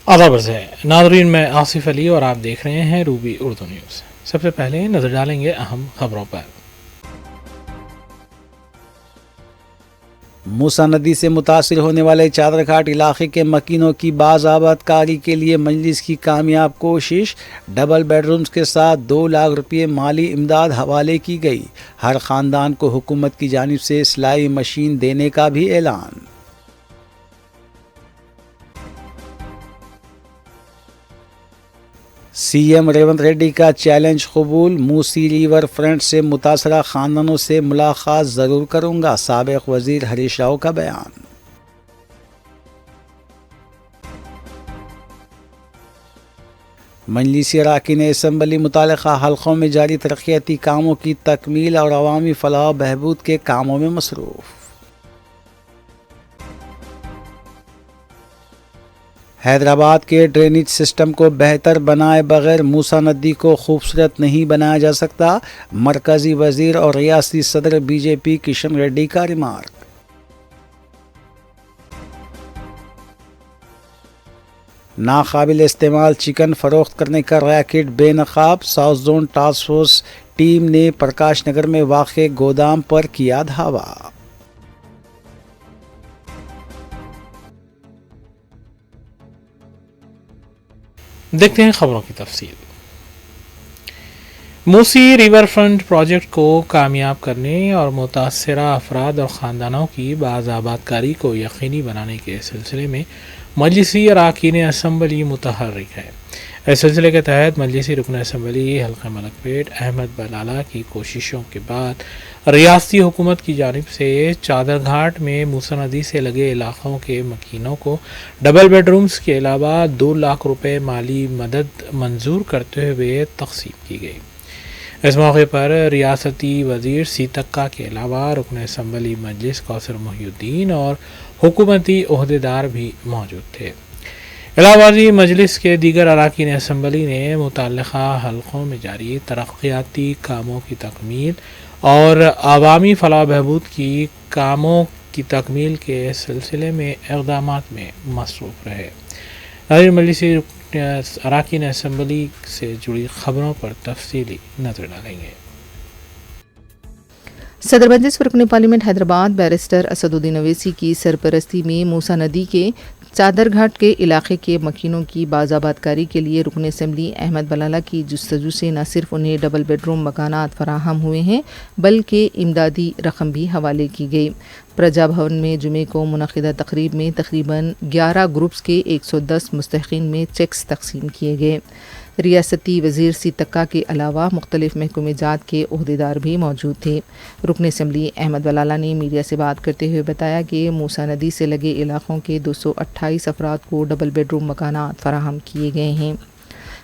آداب عرض ہے ناظرین، میں آصف علی اور آپ دیکھ رہے ہیں روبی اردو نیوز۔ سب سے پہلے نظر ڈالیں گے اہم خبروں پر۔ موسیٰ ندی سے متاثر ہونے والے چادر گھاٹ علاقے کے مکینوں کی بازآباد کاری کے لیے مجلس کی کامیاب کوشش، ڈبل بیڈ رومز کے ساتھ 2 لاکھ روپے مالی امداد حوالے کی گئی، ہر خاندان کو حکومت کی جانب سے سلائی مشین دینے کا بھی اعلان۔ سی ایم ریونت ریڈی کا چیلنج قبول، موسی ریور فرنٹ سے متاثرہ خاندانوں سے ملاقات ضرور کروں گا، سابق وزیر ہریش راؤ کا بیان۔ مجلسی اراکین اسمبلی متعلقہ حلقوں میں جاری ترقیاتی کاموں کی تکمیل اور عوامی فلاح و بہبود کے کاموں میں مصروف۔ حیدرآباد کے ڈرینیج سسٹم کو بہتر بنائے بغیر موسیٰ ندی کو خوبصورت نہیں بنایا جا سکتا، مرکزی وزیر اور ریاستی صدر بی جے پی کشن ریڈی کا ریمارک۔ ناقابل استعمال چکن فروخت کرنے کا ریاکٹ بے نقاب، south zone task force team نے پرکاش نگر میں واقع گودام پر کیا دھاوا۔ دیکھتے ہیں خبروں کی تفصیل۔ موسی ریور فرنٹ پروجیکٹ کو کامیاب کرنے اور متاثرہ افراد اور خاندانوں کی بازآباد کاری کو یقینی بنانے کے سلسلے میں مجلسی اراکین اسمبلی متحرک ہے۔ اس سلسلے کے تحت مجلسی رکن اسمبلی حلقہ ملک پیٹ احمد بلالہ کی کوششوں کے بعد ریاستی حکومت کی جانب سے چادر گھاٹ میں موسیٰ ندی سے لگے علاقوں کے مکینوں کو ڈبل بیڈ رومز کے علاوہ 2 لاکھ روپے مالی مدد منظور کرتے ہوئے تقسیم کی گئی۔ اس موقع پر ریاستی وزیر سی تکا کے علاوہ رکن اسمبلی مجلس کوثر محی الدین اور حکومتی عہدیدار بھی موجود تھے۔ الہ ازیں مجلس کے دیگر اراکین اسمبلی نے متعلقہ حلقوں میں جاری ترقیاتی کاموں کی تکمیل اور عوامی فلاح و بہبود کی کاموں کی تکمیل کے سلسلے میں اقدامات میں مصروف رہے۔ ناظرین، مجلسی اراکین اسمبلی سے جڑی خبروں پر تفصیلی نظر ڈالیں گے۔ صدر مجلس رکن پارلیمنٹ حیدرآباد بیرسٹر اسد الدین اویسی کی سرپرستی میں موسیٰ ندی کے چادر گھاٹ کے علاقے کے مکینوں کی بازآباد کاری کے لیے رکن اسمبلی احمد بلالہ کی جستجو سے نہ صرف انہیں ڈبل بیڈ روم مکانات فراہم ہوئے ہیں بلکہ امدادی رقم بھی حوالے کی گئی۔ پرجا بھون میں جمعے کو منعقدہ تقریب میں تقریباً 11 گروپس کے 110 مستحقین میں چیکس تقسیم کیے گئے۔ ریاستی وزیر سی تکا کے علاوہ مختلف محکمہ جات کے عہدیدار بھی موجود تھے۔ رکن اسمبلی احمد بلالہ نے میڈیا سے بات کرتے ہوئے بتایا کہ موسیٰ ندی سے لگے علاقوں کے 228 افراد کو ڈبل بیڈ روم مکانات فراہم کیے گئے ہیں۔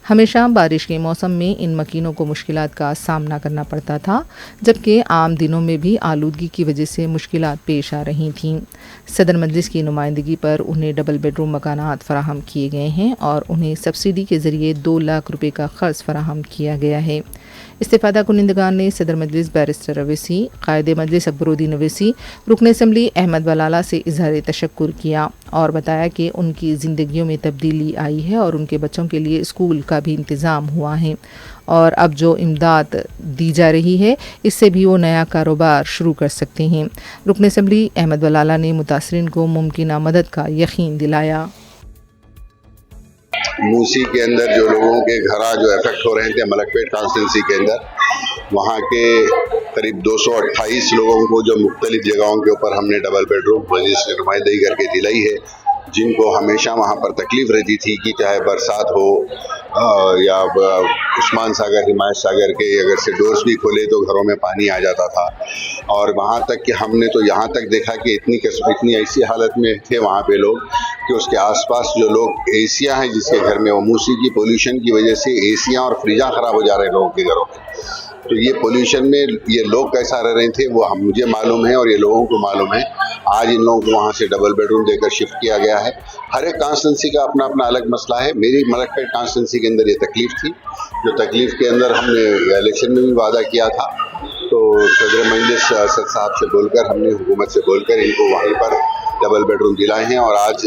ہمیشہ بارش کے موسم میں ان مکینوں کو مشکلات کا سامنا کرنا پڑتا تھا، جبکہ عام دنوں میں بھی آلودگی کی وجہ سے مشکلات پیش آ رہی تھیں۔ صدر مجلس کی نمائندگی پر انہیں ڈبل بیڈ روم مکانات فراہم کیے گئے ہیں اور انہیں سبسڈی کے ذریعے 2 لاکھ روپے کا قرض فراہم کیا گیا ہے۔ استفادہ کنندگان نے صدر مجلس بیرسٹر اویسی، قائد مجلس اکبر الدین اویسی، رکن اسمبلی احمد بلالہ سے اظہار تشکر کیا اور بتایا کہ ان کی زندگیوں میں تبدیلی آئی ہے اور ان کے بچوں کے لیے اسکول کا بھی انتظام ہوا ہے اور اب جو امداد دی جا رہی ہے اس سے بھی وہ نیا کاروبار شروع کر سکتے ہیں۔ رکن اسمبلی احمد بلالہ نے متاثرین کو ممکنہ مدد کا یقین دلایا۔ موسی کے اندر جو لوگوں کے گھر جو افیکٹ ہو رہے تھے ملک پیٹ کانسٹیٹنسی کے اندر، وہاں کے قریب 228 لوگوں کو جو مختلف جگہوں کے اوپر ہم نے ڈبل بیڈ روم مجلس سے نمائندگی کر کے دلائی ہے، جن کو ہمیشہ وہاں پر تکلیف رہتی تھی کہ چاہے برسات ہو یا عثمان ساگر حمایت ساگر کے اگر سے ڈورز بھی کھولے تو گھروں میں پانی آ جاتا تھا، اور وہاں تک کہ ہم نے تو یہاں تک دیکھا کہ اتنی ایسی حالت میں تھے وہاں پہ لوگ کہ اس کے آس پاس جو لوگ ایسیاں ہیں جس کے گھر میں، وہ موسی کی پولوشن کی وجہ سے ایسیاں اور فریجاں خراب ہو جا رہے ہیں لوگوں کے گھروں میں۔ تو یہ پولوشن میں یہ لوگ کیسا رہ رہے تھے وہ مجھے معلوم ہے اور یہ لوگوں کو معلوم ہے۔ آج ان لوگوں کو وہاں سے ڈبل بیڈ روم دے کر شفٹ کیا گیا ہے۔ ہر ایک کانسٹیٹنسی کا اپنا اپنا الگ مسئلہ ہے۔ میری ملک پیٹ کانسٹیٹنسی کے اندر یہ تکلیف تھی، جو تکلیف کے اندر ہم نے الیکشن میں بھی وعدہ کیا تھا، تو صدر مجلس اسد صاحب سے بول کر، ہم نے حکومت سے بول کر ان کو وہیں پر ڈبل بیڈ روم دلائے ہیں، اور آج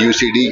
UCD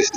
ST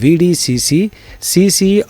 VDCC, CC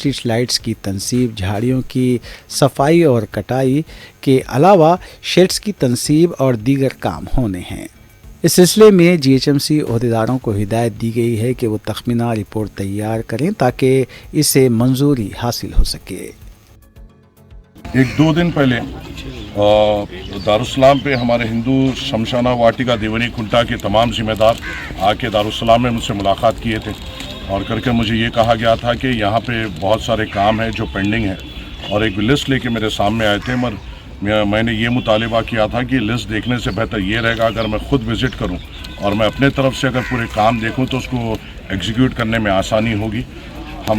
street lights کی تنصیب، جھاڑیوں کی صفائی اور کٹائی کے علاوہ شیڈز کی تنصیب اور دیگر کام ہونے ہیں۔ اس سلسلے میں جی ایچ ایم سی عہدیداروں کو ہدایت دی گئی ہے کہ وہ تخمینہ رپورٹ تیار کریں تاکہ اسے منظوری حاصل ہو سکے۔ 1-2 دن پہلے دارالسلام پہ ہمارے ہندو شمشانہ واٹیکا دیونی کنٹا کے تمام ذمہ دار آ کے دارالسلام میں مجھ سے ملاقات کیے تھے اور کر کے مجھے یہ کہا گیا تھا کہ یہاں پہ بہت سارے کام ہیں جو پینڈنگ ہیں، اور ایک لسٹ لے کے میرے سامنے آئے تھے۔ میں نے یہ مطالبہ کیا تھا کہ لسٹ دیکھنے سے بہتر یہ رہے گا اگر میں خود وزٹ کروں اور میں اپنے طرف سے اگر پورے کام دیکھوں تو اس کو ایگزیکیوٹ کرنے میں آسانی ہوگی۔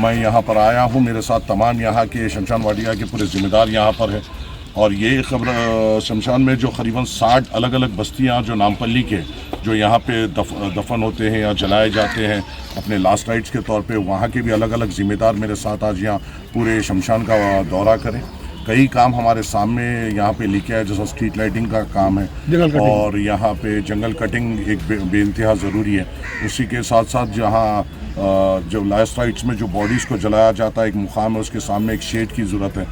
میں یہاں پر آیا ہوں، میرے ساتھ تمام یہاں کے شمشان واٹیکا کے پورے ذمہ دار یہاں پر ہیں، اور یہ خبر شمشان میں جو قریباً 60 الگ الگ بستیاں جو نامپلی کے جو یہاں پہ دفن ہوتے ہیں یا جلائے جاتے ہیں اپنے لاسٹ رائٹس کے طور پہ، وہاں کے بھی الگ الگ ذمہ دار میرے ساتھ آج یہاں پورے شمشان کا دورہ کریں۔ کئی کام ہمارے سامنے یہاں پہ لکھے ہے، جیسا اسٹریٹ لائٹنگ کا کام ہے اور یہاں پہ جنگل کٹنگ ایک بے انتہا ضروری ہے۔ اسی کے ساتھ ساتھ جہاں جو لاسٹ رائٹس میں جو باڈیز کو جلایا جاتا ہے ایک مقام ہے، اس کے سامنے ایک شیڈ کی ضرورت ہے،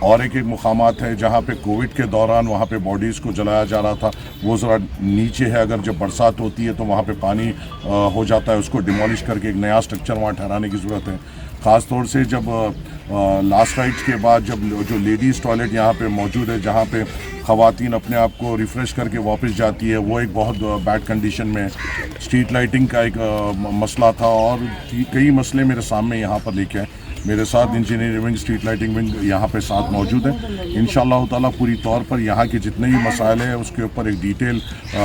اور ایک مقامات ہے جہاں پہ کووڈ کے دوران وہاں پہ باڈیز کو جلایا جا رہا تھا، وہ ذرا نیچے ہے، اگر جب برسات ہوتی ہے تو وہاں پہ پانی ہو جاتا ہے، اس کو ڈیمالش کر کے ایک نیا سٹرکچر وہاں ٹھہرانے کی ضرورت ہے۔ خاص طور سے جب لاسٹ رائٹس کے بعد جب جو لیڈیز ٹوائلٹ یہاں پہ موجود ہے جہاں پہ خواتین اپنے آپ کو ریفریش کر کے واپس جاتی ہے، وہ ایک بہت بیڈ کنڈیشن میں ہے۔ اسٹریٹ لائٹنگ کا ایک مسئلہ تھا، اور کئی مسئلے میرے سامنے یہاں پر لے کے آئے۔ میرے ساتھ engineering wing, street lighting wing یہاں پہ ساتھ موجود ہیں۔ انشاءاللہ تعالیٰ پوری طور پر یہاں کے جتنے بھی مسائل ہیں اس کے اوپر ایک ڈیٹیل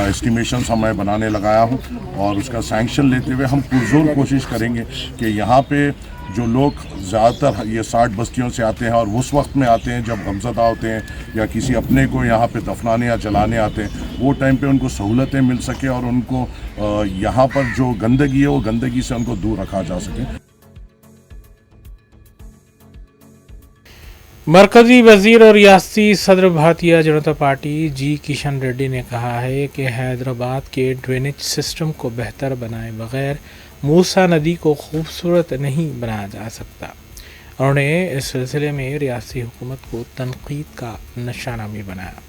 اسٹیمیشنز میں بنانے لگایا ہوں، اور اس کا سینکشن لیتے ہوئے ہم پرزور کوشش کریں گے کہ یہاں پہ جو لوگ زیادہ تر یہ 60 بستیوں سے آتے ہیں اور اس وقت میں آتے ہیں جب غمزدہ ہوتے ہیں یا کسی اپنے کو یہاں پہ دفنانے یا جلانے آتے ہیں، وہ ٹائم پہ ان کو سہولتیں مل سکے اور ان کو یہاں پر جو گندگی ہے وہ گندگی سے ان کو دور رکھا جا سکے۔ مرکزی وزیر اور ریاستی صدر بھارتیہ جنتا پارٹی جی کشن ریڈی نے کہا ہے کہ حیدرآباد کے ڈرینیج سسٹم کو بہتر بنائے بغیر موسیٰ ندی کو خوبصورت نہیں بنایا جا سکتا۔ انہوں نے اس سلسلے میں ریاستی حکومت کو تنقید کا نشانہ بھی بنایا۔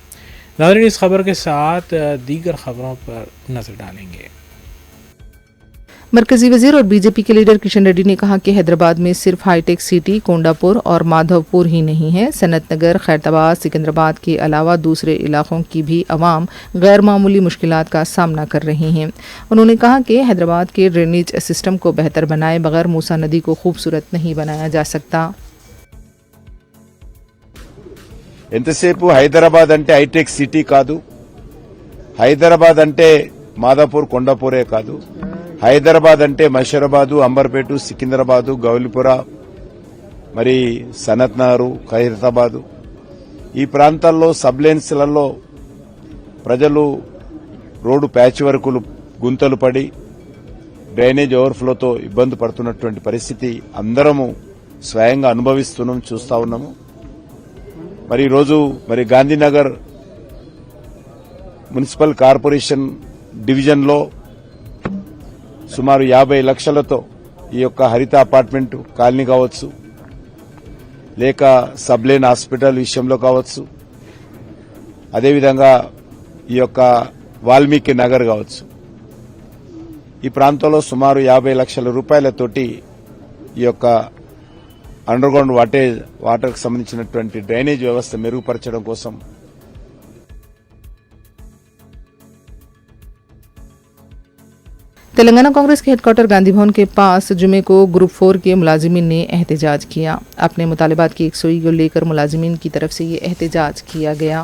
ناظرین، اس خبر کے ساتھ دیگر خبروں پر نظر ڈالیں گے۔ مرکزی وزیر اور بی جے پی کے لیڈر کشن ریڈی نے کہا کہ حیدرآباد میں صرف ہائی ٹیک سٹی کونڈا پور اور مادھو پور ہی نہیں ہے، صنعت نگر، خیرتآباد، سکندرآباد کے علاوہ دوسرے علاقوں کی بھی عوام غیر معمولی مشکلات کا سامنا کر رہی ہیں۔ انہوں نے کہا کہ حیدرآباد کے ڈرینیج سسٹم کو بہتر بنائے بغیر موسیٰ ندی کو خوبصورت نہیں بنایا جا سکتا۔ ఎంతసేపు హైదరాబాద్ అంటే హైటెక్ సిటీ కాదు, హైదరాబాద్ అంటే మాదాపూర్ కొండాపూరే కాదు, హైదరాబాద్ అంటే మషీరాబాదు, అంబర్పేట, సికింద్రాబాదు, గౌలిపుర, మరి సనత్ నగర్, ఖైరతాబాదు ఈ ప్రాంతాల్లో సబ్లైన్స్లలో ప్రజలు రోడ్డు ప్యాచ్ వర్కులు గుంతలు పడి డ్రైనేజ్ ఓవర్ఫ్లోతో ఇబ్బంది పడుతున్నటువంటి పరిస్థితి అందరము స్వయంగా అనుభవిస్తున్నాం, చూస్తా ఉన్నాము। మరి ఈరోజు మరి గాంధీనగర్ మున్సిపల్ కార్పొరేషన్ డివిజన్లో సుమారు 50 లక్షలతో ఈ యొక్క హరిత అపార్ట్మెంట్ కాలనీ కావచ్చు, లేక సబ్లైన్ హాస్పిటల్ విషయంలో కావచ్చు, అదేవిధంగా ఈ యొక్క వాల్మీకి నగర్ కావచ్చు, ఈ ప్రాంతంలో సుమారు 50 లక్షల రూపాయలతోటి ఈ యొక్క అండర్ గ్రౌండ్ వాటర్కి సంబంధించినటువంటి డ్రైనేజ్ వ్యవస్థ మెరుగుపరచడం కోసం تلنگانہ کانگریس کے ہیڈ کوارٹر گاندھی بھون کے پاس جمعے کو گروپ 4 کے ملازمین نے احتجاج کیا۔ اپنے مطالبات کی یکسوئی کو لے کر ملازمین کی طرف سے یہ احتجاج کیا گیا۔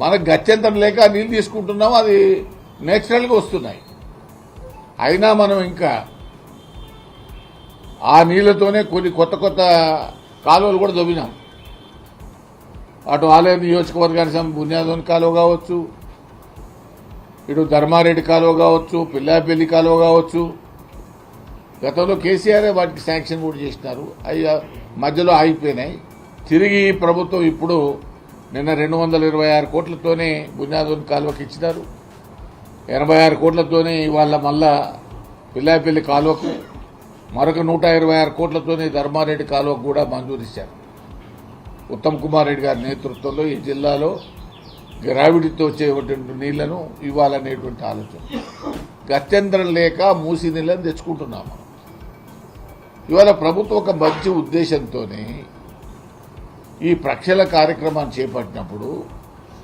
మనకు గత్యంతరం లేక నీళ్ళు తీసుకుంటున్నాం, అది నేచురల్గా వస్తున్నాయి. అయినా మనం ఇంకా ఆ నీళ్లతోనే కొన్ని కొత్త కొత్త కాలువలు కూడా దొవ్వినాం. అటు ఆలయ నియోజకవర్గానికి బునియాదోని కాలువ కావచ్చు, ఇటు ధర్మారెడ్డి కాలువ కావచ్చు, పిల్లాపల్లి కాలువ కావచ్చు. గతంలో కేసీఆర్ వాటికి శాంక్షన్ కూడా చేసినారు, అవి మధ్యలో ఆగిపోయినాయి. తిరిగి ప్రభుత్వం ఇప్పుడు నిన్న 226 కోట్లతోనే బునియాదోని కాలువకి ఇచ్చినారు. 86 కోట్లతోనే ఇవాళ మళ్ళా పిల్లాపల్లి కాలువకు, మరొక 126 కోట్లతోనే ధర్మారెడ్డి కాలువకు కూడా మంజూరు ఇచ్చారు. ఉత్తమ్ కుమార్ రెడ్డి గారి నేతృత్వంలో ఈ జిల్లాలో గ్రావిటీతో వచ్చేటువంటి నీళ్లను ఇవ్వాలనేటువంటి ఆలోచన. గత్యంతరం లేక మూసి నీళ్ళని తెచ్చుకుంటున్నాము. ఇవాళ ప్రభుత్వం ఒక మంచి ఉద్దేశంతోనే ఈ ప్రక్షాళన కార్యక్రమాన్ని చేపట్టినప్పుడు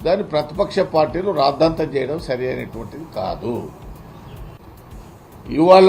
దాన్ని ప్రతిపక్ష పార్టీలు రాద్ధాంతం చేయడం సరి అయినటువంటిది కాదు. ఇవాళ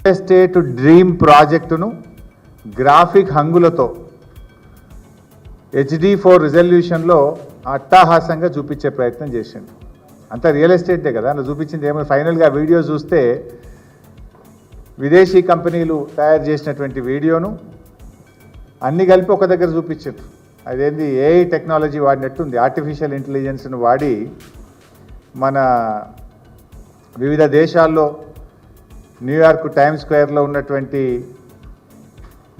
ఎస్టేట్ డ్రీమ్ ప్రాజెక్టును గ్రాఫిక్ హంగులతో HD4 రిజల్యూషన్లో అట్టహాసంగా చూపించే ప్రయత్నం చేసిండు. అంతా రియల్ ఎస్టేటే కదా, అలా చూపించింది ఏమో. ఫైనల్గా వీడియో చూస్తే విదేశీ కంపెనీలు తయారు చేసినటువంటి వీడియోను అన్ని కలిపి ఒక దగ్గర చూపించారు. అదేంది AI టెక్నాలజీ వాడినట్టుంది. ఆర్టిఫిషియల్ ఇంటెలిజెన్స్ను వాడి మన వివిధ దేశాల్లో న్యూయార్క్ టైమ్స్ స్క్వేర్లో ఉన్నటువంటి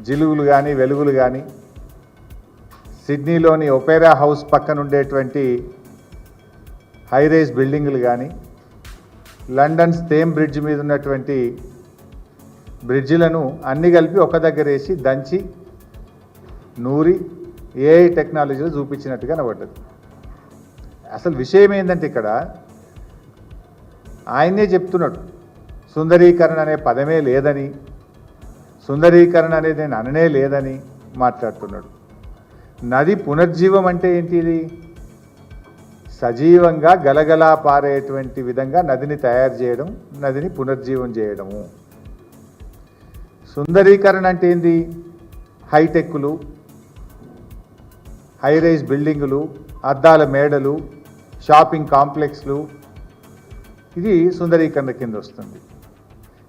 జిలుగులు కానీ వెలుగులు కానీ, సిడ్నీలోని ఒపేరా హౌస్ పక్కన ఉండేటువంటి హైరైజ్ బిల్డింగులు కానీ, లండన్ థేమ్ బ్రిడ్జ్ మీద ఉన్నటువంటి బ్రిడ్జిలను అన్ని కలిపి ఒక దగ్గర వేసి దంచి నూరి AI టెక్నాలజీలో చూపించినట్టుగా కనబడ్డది. అసలు విషయం ఏంటంటే ఇక్కడ ఆయనే చెప్తున్నాడు, సుందరీకరణ అనే పదమే లేదని, సుందరీకరణ అనేది నేను అననే లేదని మాట్లాడుతున్నాడు. నది పునర్జీవం అంటే ఏంటిది? సజీవంగా గలగలా పారేటువంటి విధంగా నదిని తయారు చేయడం, నదిని పునర్జీవం చేయడము. సుందరీకరణ అంటే ఏంది? హైటెక్లు, హైరైజ్ బిల్డింగులు, అద్దాల మేడలు, షాపింగ్ కాంప్లెక్స్లు, ఇది సుందరీకరణ కింద వస్తుంది.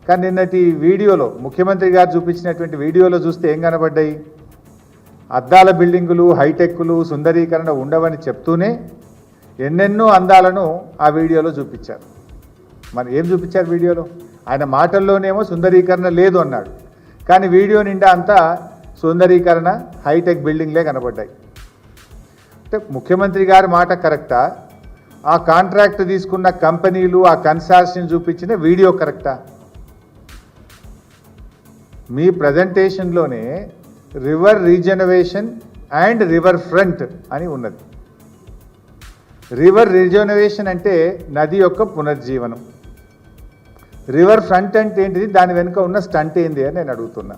కానీ నిన్నటి వీడియోలో ముఖ్యమంత్రి గారు చూపించినటువంటి వీడియోలో చూస్తే ఏం కనబడ్డాయి? అద్దాల బిల్డింగులు, హైటెక్లు, సుందరీకరణ ఉండవని చెప్తూనే ఎన్నెన్నో అందాలను ఆ వీడియోలో చూపించారు. మరి ఏం చూపించారు వీడియోలో? ఆయన మాటల్లోనేమో సుందరీకరణ లేదు అన్నాడు, కానీ వీడియో నిండా అంతా సుందరీకరణ, హైటెక్ బిల్డింగ్లే కనబడ్డాయి. అంటే ముఖ్యమంత్రి గారి మాట కరెక్టా? ఆ కాంట్రాక్ట్ తీసుకున్న కంపెనీలు, ఆ కన్సార్షియం చూపించిన వీడియో కరెక్టా? మీ ప్రజెంటేషన్లోనే river regeneration and river front అని ఉన్నది. రివర్ రీజనరేషన్ అంటే నది యొక్క పునర్జీవనం. రివర్ ఫ్రంట్ అంటే ఏంటిది? దాని వెనుక ఉన్న స్టంట్ ఏంది అని నేను అడుగుతున్నా.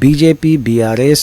BJP, BRS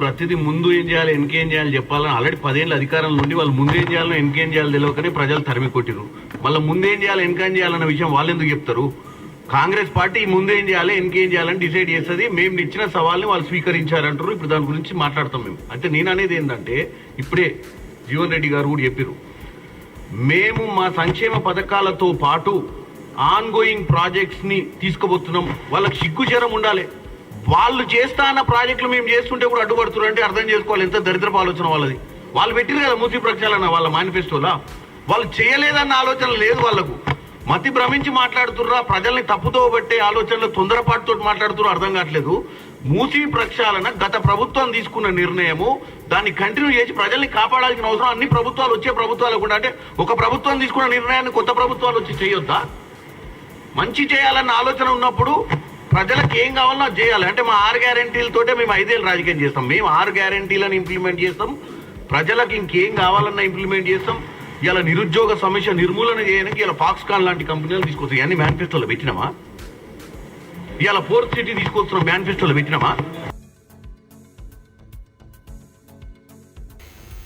ప్రతిదీ ముందు ఏం చేయాలి, వెనకేం చేయాలి చెప్పాలని ఆల్రెడీ 10 ఏళ్ళ అధికారంలో ఉండి వాళ్ళు ముందు ఏం చేయాలో వెనకేం చేయాలి తెలియకనే ప్రజలు తరిమి కొట్టిరు. మళ్ళీ ముందేం చేయాలి, వెనకేం చేయాలన్న విషయం వాళ్ళు ఎందుకు చెప్తారు? కాంగ్రెస్ పార్టీ ముందేం చేయాలి, వెనకేం చేయాలని డిసైడ్ చేస్తుంది. మేము ఇచ్చిన సవాల్ని వాళ్ళు స్వీకరించారంటారు. ఇప్పుడు దాని గురించి మాట్లాడతాం మేము. అంటే నేను అనేది ఏంటంటే, ఇప్పుడే జీవన్ రెడ్డి గారు కూడా చెప్పారు, మేము మా సంక్షేమ పథకాలతో పాటు ఆన్ గోయింగ్ ప్రాజెక్ట్స్ ని తీసుకుపోతున్నాం. వాళ్ళకి సిగ్గుచరం ఉండాలి. వాళ్ళు చేస్తా అన్న ప్రాజెక్టులు మేము చేస్తుంటే కూడా అడ్డుపడుతున్నారు అంటే అర్థం చేసుకోవాలి ఎంత దరిద్రపు ఆలోచన వాళ్ళది. వాళ్ళు పెట్టిరు కదా మూసీ ప్రక్షాళన వాళ్ళ మేనిఫెస్టోలా, వాళ్ళు చేయలేదన్న ఆలోచన లేదు వాళ్ళకు. మతి భ్రమించి మాట్లాడుతుర్రా, ప్రజల్ని తప్పుతో పట్టే ఆలోచనలు తొందరపాటుతో మాట్లాడుతున్నారు, అర్థం కావట్లేదు. మూసీ ప్రక్షాళన గత ప్రభుత్వం తీసుకున్న నిర్ణయము, దాన్ని కంటిన్యూ చేసి ప్రజల్ని కాపాడాల్సిన అవసరం అన్ని ప్రభుత్వాలు వచ్చే ప్రభుత్వాలు కూడా. అంటే ఒక ప్రభుత్వం తీసుకున్న నిర్ణయాన్ని కొత్త ప్రభుత్వాలు వచ్చి చేయొద్దా? మంచి చేయాలన్న ఆలోచన ఉన్నప్పుడు ప్రజలకు ఏం కావాలో అది చేయాలి. అంటే మా 6 గ్యారెంటీలతోటే మేము 5 ఏళ్ళు రాజకీయం చేస్తాం. మేము 6 గ్యారెంటీలను ఇంప్లిమెంట్ చేస్తాం. ప్రజలకు ఇంకేం కావాలన్నా ఇంప్లిమెంట్ చేస్తాం. ఇలా నిరుద్యోగ సమస్య నిర్మూలన చేయడానికి ఇలా ఫాక్స్కాన్ లాంటి కంపెనీలు తీసుకొస్తాయి. ఇవన్నీ మేనిఫెస్టోలో పెట్టినామా? ఇలా 4th సిటీ తీసుకొస్తున్నాం, మేనిఫెస్టోలో పెట్టినామా?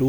2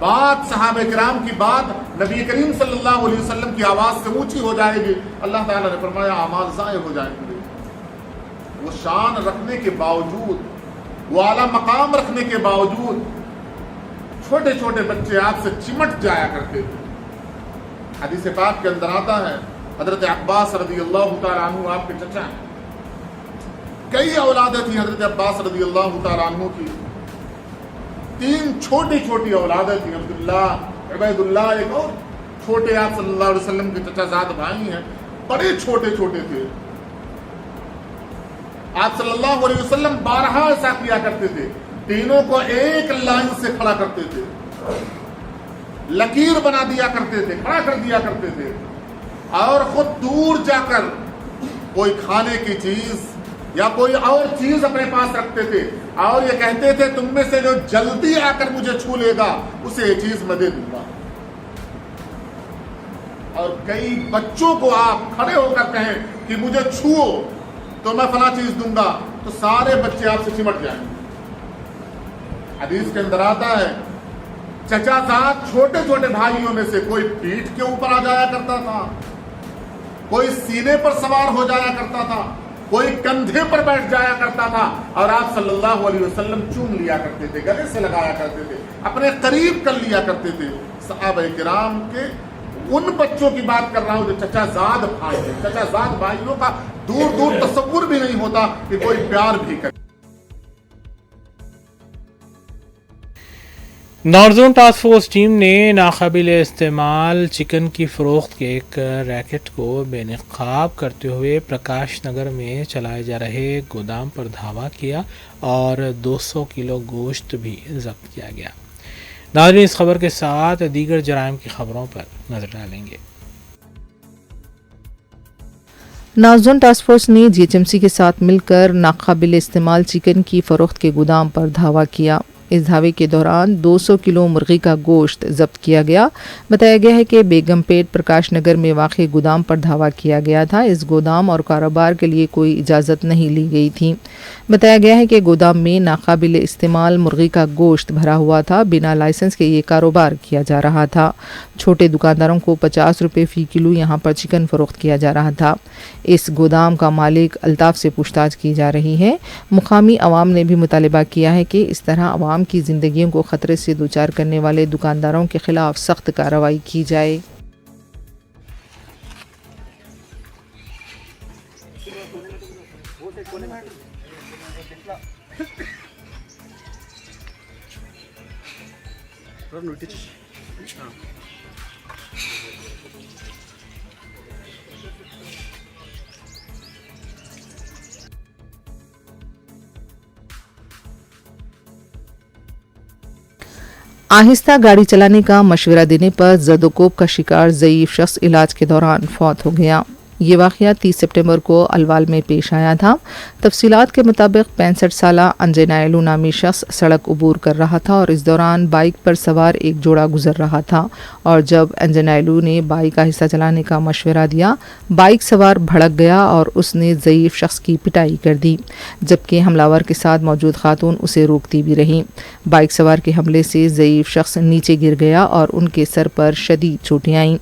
بات صحابہ کرام کی بات نبی کریم صلی اللہ علیہ وسلم کی آواز سے اونچی ہو جائے گی، اللہ تعالیٰ نے فرمایا اعمال ضائع ہو جائیں گے. وہ شان رکھنے کے باوجود، وہ اعلیٰ مقام رکھنے کے باوجود چھوٹے چھوٹے بچے آپ سے چمٹ جایا کرتے تھے. حدیث پاک کے اندر آتا ہے حضرت عباس رضی اللہ تعالیٰ عنہ آپ کے چچا ہیں، کئی اولادیں تھیں حضرت عباس رضی اللہ تعالیٰ عنہ کی، 3 چھوٹی چھوٹی اولادیں تھیں، عبداللہ، عبید اللہ، ایک اور چھوٹے آپ صلی اللہ علیہ وسلم کے چچا زاد بھائی ہیں، بڑے چھوٹے چھوٹے تھے. آپ صلی اللہ علیہ وسلم بارہا ایسا کیا کرتے تھے، تینوں کو ایک لائن سے کھڑا کرتے تھے، لکیر بنا دیا کرتے تھے، کھڑا کر دیا کرتے تھے، اور خود دور جا کر کوئی کھانے کی چیز یا کوئی اور چیز اپنے پاس رکھتے تھے اور یہ کہتے تھے تم میں سے جو جلدی آ کر مجھے چھو لے گا اسے یہ چیز میں دے دوں گا. اور کئی بچوں کو آپ کھڑے ہو کر کہیں کہ مجھے چھو تو میں فلاں چیز دوں گا، تو سارے بچے آپ سے چمٹ جائیں گے. حدیث کے اندر آتا ہے چچا زاد چھوٹے چھوٹے بھائیوں میں سے کوئی پیٹھ کے اوپر آ جایا کرتا تھا، کوئی سینے پر سوار ہو جایا کرتا تھا، کوئی کندھے پر بیٹھ جایا کرتا تھا، اور آپ صلی اللہ علیہ وسلم چوم لیا کرتے تھے، گلے سے لگایا کرتے تھے، اپنے قریب کر لیا کرتے تھے. صحابہ کرام کے ان بچوں کی بات کر رہا ہوں جو چچا زاد بھائی ہیں. چچا زاد بھائیوں کا دور دور تصور بھی نہیں ہوتا کہ کوئی پیار بھی کرے. نارزون ٹاسک فورس ٹیم نے ناقابل استعمال چکن کی فروخت کے ایک ریکٹ کو بے نقاب کرتے ہوئے پرکاش نگر میں چلائے جا رہے گودام پر دھاوا کیا اور 200 کلو گوشت بھی ضبط کیا گیا. ناظرین اس خبر کے ساتھ دیگر جرائم کی خبروں پر نظر ڈالیں گے. نارزون ٹاسک فورس نے جی ایچ ایم سی کے ساتھ مل کر ناقابل استعمال چکن کی فروخت کے گودام پر دھاوا کیا. اس دھاوے کے دوران 200 کلو مرغی کا گوشت ضبط کیا گیا. بتایا گیا ہے کہ بیگم پیٹ پرکاش نگر میں واقع گودام پر دھاوا کیا گیا تھا. اس گودام اور کاروبار کے لیے کوئی اجازت نہیں لی گئی تھی. بتایا گیا ہے کہ گودام میں ناقابل استعمال مرغی کا گوشت بھرا ہوا تھا. بنا لائسنس کے یہ کاروبار کیا جا رہا تھا. چھوٹے دکانداروں کو 50 روپے فی کلو یہاں پر چکن فروخت کیا جا رہا تھا. اس گودام کا مالک الطاف سے پوچھ تاچھ کی جا رہی ہے. مقامی عوام نے بھی مطالبہ کیا ہے کہ اس طرح عوام کی زندگیوں کو خطرے سے دوچار کرنے والے دکانداروں کے خلاف سخت کارروائی کی جائے. آہستہ گاڑی چلانے کا مشورہ دینے پر زد و کوب کا شکار ضعیف شخص علاج کے دوران فوت ہو گیا. یہ واقعہ 30 سپٹمبر کو الوال میں پیش آیا تھا. تفصیلات کے مطابق 65 سالہ انجنائلو نامی شخص سڑک عبور کر رہا تھا اور اس دوران بائک پر سوار ایک جوڑا گزر رہا تھا اور جب انجنائلو نے بائک آہستہ چلانے کا مشورہ دیا، بائک سوار بھڑک گیا اور اس نے ضعیف شخص کی پٹائی کر دی، جبکہ حملہ کے ساتھ موجود خاتون اسے روکتی بھی رہیں. بائک سوار کے حملے سے ضعیف شخص نیچے گر گیا اور ان کے سر پر شدید چوٹیں آئیں.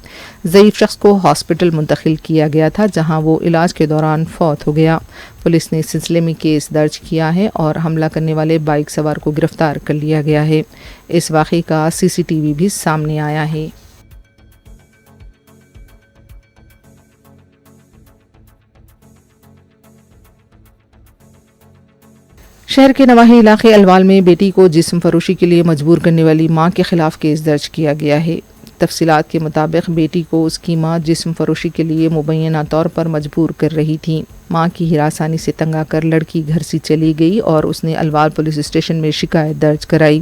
ضعیف شخص کو ہاسپٹل منتقل کیا گیا تھا جہاں وہ علاج کے دوران فوت ہو گیا. پولیس نے اس سلسلے میں کیس درج کیا ہے اور حملہ کرنے والے بائک سوار کو گرفتار کر لیا گیا ہے. اس واقعے کا سی سی ٹی وی بھی سامنے آیا ہے. شہر کے نواحی علاقے الوال میں بیٹی کو جسم فروشی کے لیے مجبور کرنے والی ماں کے خلاف کیس درج کیا گیا ہے. تفصیلات کے مطابق بیٹی کو اس کی ماں جسم فروشی کے لیے مبینہ طور پر مجبور کر رہی تھی. ماں کی ہراسانی سے تنگ آ کر لڑکی گھر سے چلی گئی اور اس نے الوال پولیس اسٹیشن میں شکایت درج کرائی.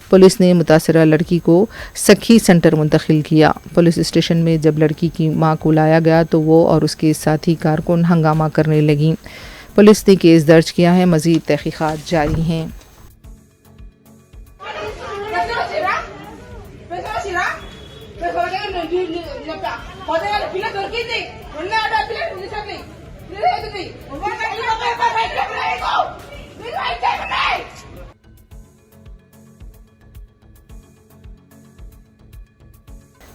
پولیس نے متاثرہ لڑکی کو سکھی سینٹر منتقل کیا. پولیس اسٹیشن میں جب لڑکی کی ماں کو لایا گیا تو وہ اور اس کے ساتھی کارکن ہنگامہ کرنے لگیں. پولیس نے کیس درج کیا ہے. مزید تحقیقات جاری ہیں.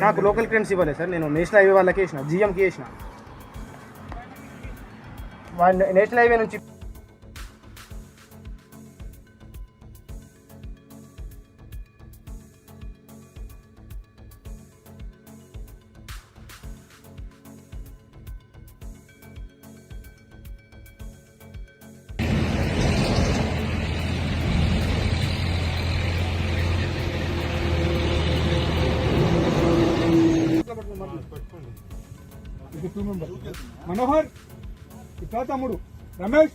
నాకు లోకల్ క్లయింట్స్ ఇవ్వలేదు సార్, నేను నేషనల్ హైవే వాళ్ళకి వేసిన, జిఎంకి వేసిన. నేషనల్ హైవే నుంచి మనోహర్ ఇక్కడ తమ్ముడు రమేష్